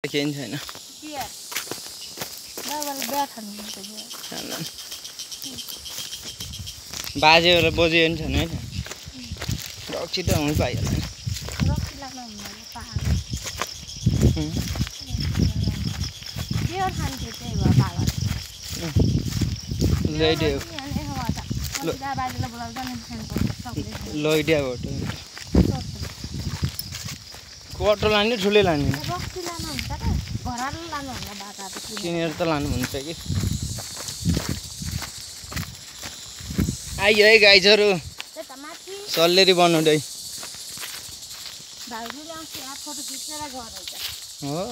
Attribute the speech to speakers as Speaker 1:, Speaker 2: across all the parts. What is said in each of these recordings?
Speaker 1: केही छैन बाजे र बोजे पनि छैन हैन रक्सी त हुनु पाइएला लैडिया भोटो कोटो लाने ठुलै लाने किनेर त लानु हुन्छ कि आइयो है गाईजहरु सल्लेरी बनाउँदै हो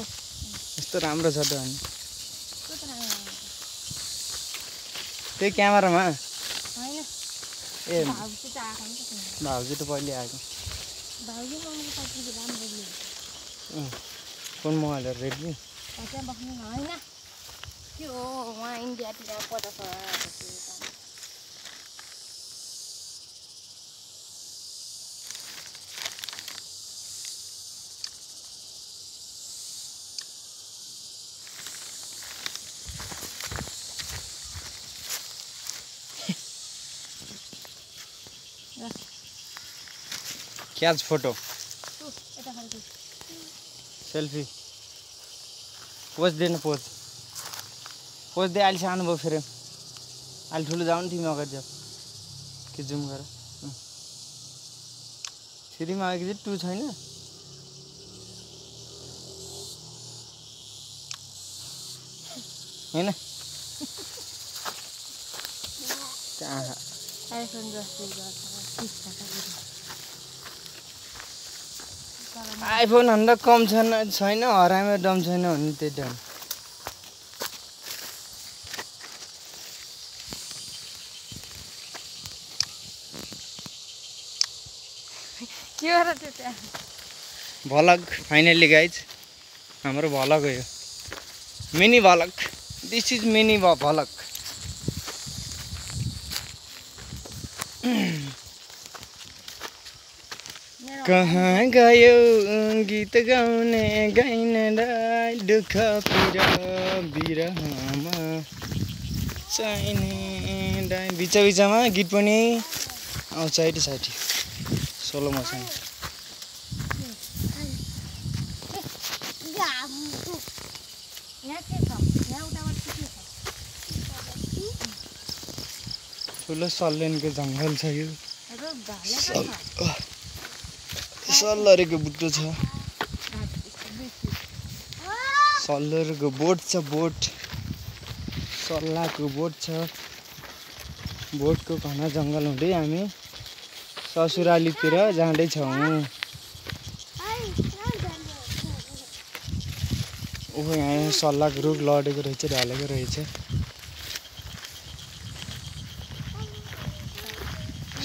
Speaker 1: यस्तो राम्रो छ त अनि त्यही क्यामेरामा ए भाउजू त पहिले आएको कुन मोबाइल रेडमी क्याच फोटो सेल्फी पोज देन पोज पोज दे अहिले सानो भयो फेरि अहिले ठुलो जाऊ नि तिमी अगाडि जाऊ के जुम गर फेरिमा आएको चाहिँ टु छैन हैन आइफोन भन्दा कम छैन हराएमा दम छैन भन्ने त्यही डन भलग फाइनली गाइज हाम्रो भलग हो यो मिनी भलग दिस इज मिनी भलग कहाँ गयो गीत गाउने गाइनलाई दुःख पीडा बिरहमा चाहिने दाइ बिचमा गीत पनि आउँछ आइटी साइटी सोलो मोसन ठुलो सल्लेनको जङ्गल छ यो सल्लरीको बुट्टो छ सल्लरको बोट छ बोट सल्लाहको बोट छ बोटको घना जङ्गल हुँदै हामी ससुरालीतिर जाँदैछौँ ओहो यहाँ सल्लाहको रुख लडेको रहेछ ढलेको रहेछ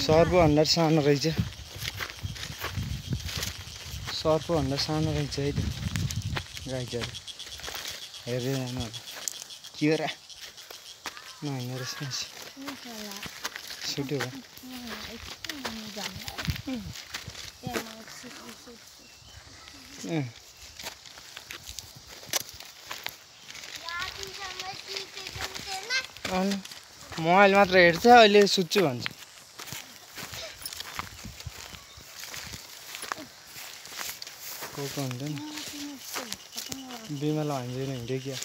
Speaker 1: सर्पभन्दा सानो रहेछ सर्पभन्दा सानो रहेछ है त गाईहरू हेरेर जानु के हो र नहिँड्ने रहेछ सुट्यो भयो मोबाइल मात्र हेर्छ अहिले सुत्छु भन्छ को हुन्छ नि बिमला भन्दैन हिँड्यो क्या